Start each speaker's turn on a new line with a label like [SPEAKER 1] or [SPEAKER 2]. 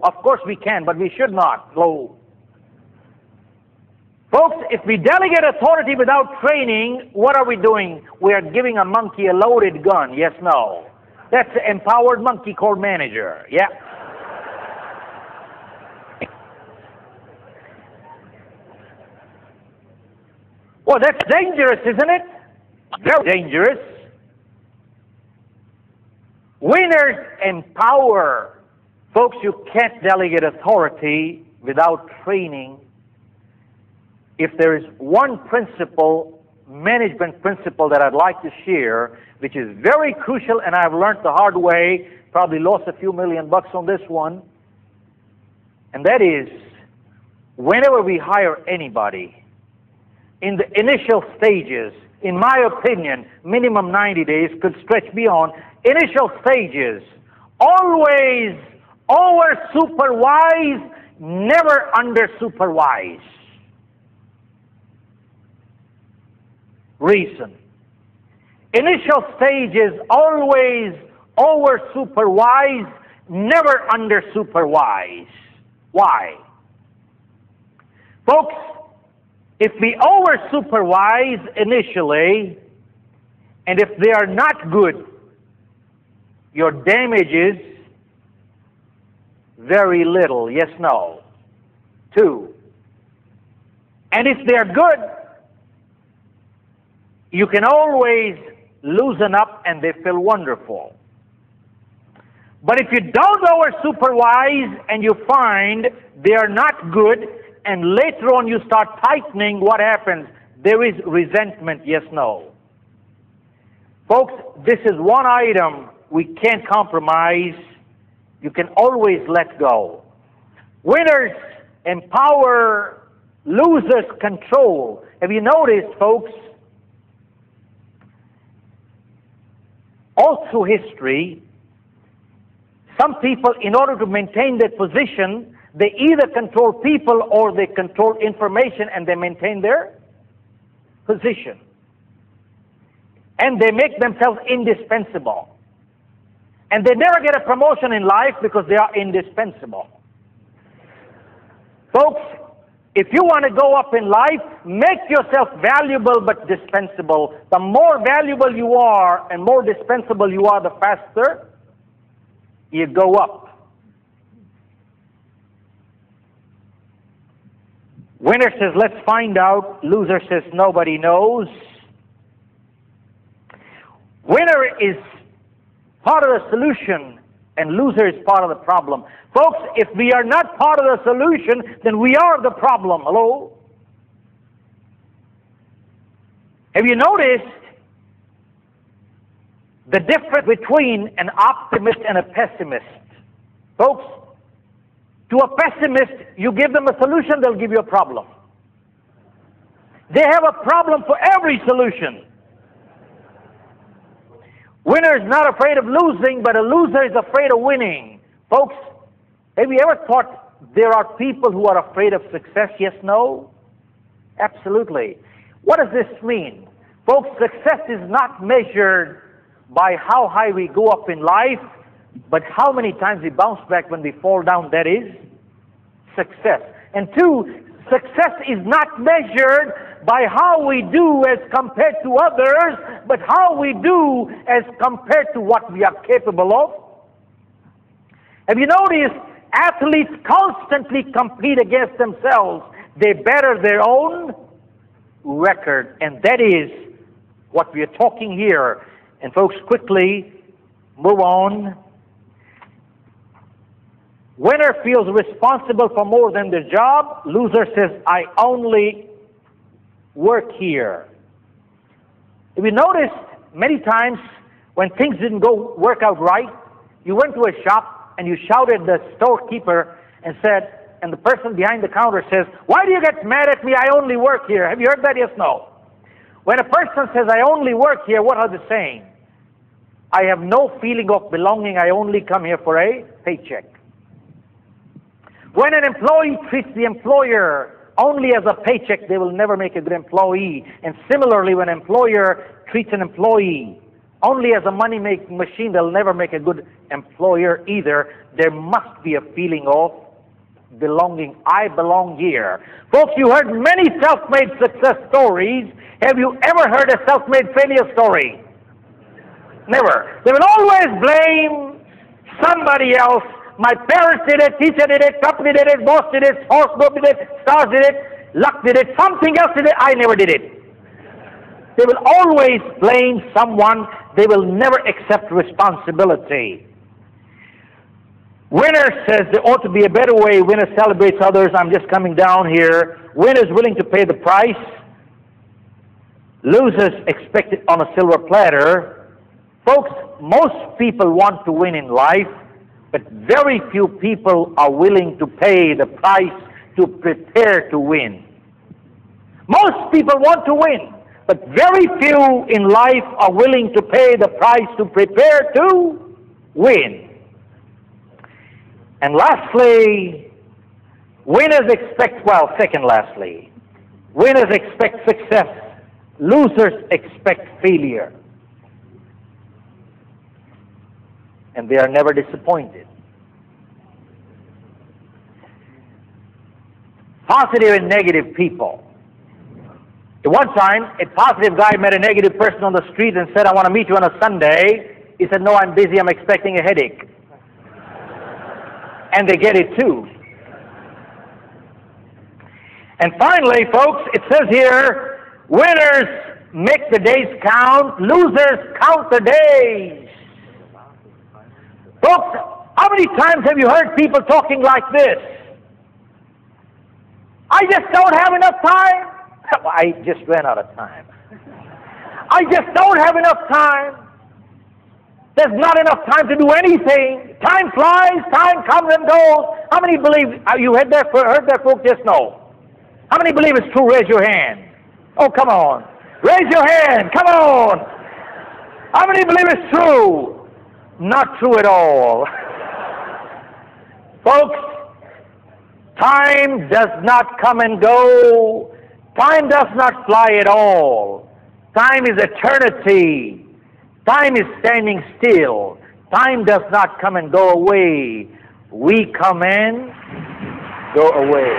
[SPEAKER 1] Of course we can, but we should not. Hello. Folks, if we delegate authority without training, what are we doing? We are giving a monkey a loaded gun. Yes, no. That's an empowered monkey called manager. Yeah. Well, that's dangerous, isn't it? Very dangerous. Winners empower. Folks, you can't delegate authority without training. If there is one principle, management principle that I'd like to share, which is very crucial, and I've learned the hard way, probably lost a few $1,000,000 on this one, and that is, whenever we hire anybody, in the initial stages, in my opinion, minimum 90 days, could stretch beyond, initial stages, always over-supervise, never under-supervise. Reason. Initial stages, always over-supervise, never under-supervise. Why? Folks, if we over-supervise initially, and if they are not good, your damage is very little. Yes, no. 2. And if they are good, you can always loosen up and they feel wonderful. But if you don't over-supervise and you find they are not good, and later on you start tightening, what happens? There is resentment, yes, no. Folks, this is one item we can't compromise. You can always let go. Winners empower, losers control. Have you noticed, folks, all through history, some people, in order to maintain their position, they either control people or they control information and they maintain their position. And they make themselves indispensable. And they never get a promotion in life because they are indispensable. Folks, if you want to go up in life, make yourself valuable but dispensable. The more valuable you are and more dispensable you are, the faster you go up. Winner says, let's find out. Loser says, nobody knows. Winner is part of the solution and loser is part of the problem. Folks, if we are not part of the solution, then we are the problem. Hello? Have you noticed the difference between an optimist and a pessimist? Folks, to a pessimist, you give them a solution, they'll give you a problem. They have a problem for every solution. Winner is not afraid of losing, but a loser is afraid of winning. Folks, have you ever thought there are people who are afraid of success? Yes, no? Absolutely. What does this mean? Folks, success is not measured by how high we go up in life, but how many times we bounce back when we fall down. That is success. And 2, success is not measured by how we do as compared to others, but how we do as compared to what we are capable of. Have you noticed athletes constantly compete against themselves? They better their own record, and that is what we are talking here. And folks, quickly move on. Winner feels responsible for more than their job. Loser says, I only work here. If you noticed, many times when things didn't work out right, you went to a shop and you shouted at the storekeeper and said, and the person behind the counter says, why do you get mad at me? I only work here. Have you heard that? Yes, no. When a person says, I only work here, what are they saying? I have no feeling of belonging. I only come here for a paycheck. When an employee treats the employer only as a paycheck, they will never make a good employee. And similarly, when an employer treats an employee only as a money-making machine. They'll never make a good employer either. There must be a feeling of belonging. I belong here. Folks, you heard many self-made success stories. Have you ever heard a self-made failure story? Never. They will always blame somebody else. My parents did it, teacher did it, company did it, boss did it, horoscope did it, stars did it, luck did it, something else did it, I never did it. They will always blame someone. They will never accept responsibility. Winner says there ought to be a better way. Winner celebrates others. I'm just coming down here. Winner is willing to pay the price. Losers expect it on a silver platter. Folks, most people want to win in life, but very few people are willing to pay the price to prepare to win. Most people want to win, but very few in life are willing to pay the price to prepare to win. And lastly, second lastly, winners expect success. Losers expect failure. And they are never disappointed. Positive and negative people. At one time, a positive guy met a negative person on the street and said, I want to meet you on a Sunday. He said, no, I'm busy. I'm expecting a headache. And they get it too. And finally, folks, it says here, winners make the days count, losers count the days. Folks, how many times have you heard people talking like this? I just don't have enough time. I just ran out of time. I just don't have enough time. There's not enough time to do anything. Time flies, time comes and goes. How many believe, you heard that, folks? Yes, no. How many believe it's true? Raise your hand. Oh, come on. Raise your hand. Come on. How many believe it's true? Not true at all. Folks, time does not come and go. Time does not fly at all. Time is eternity. Time is standing still. Time does not come and go away. We come and go away.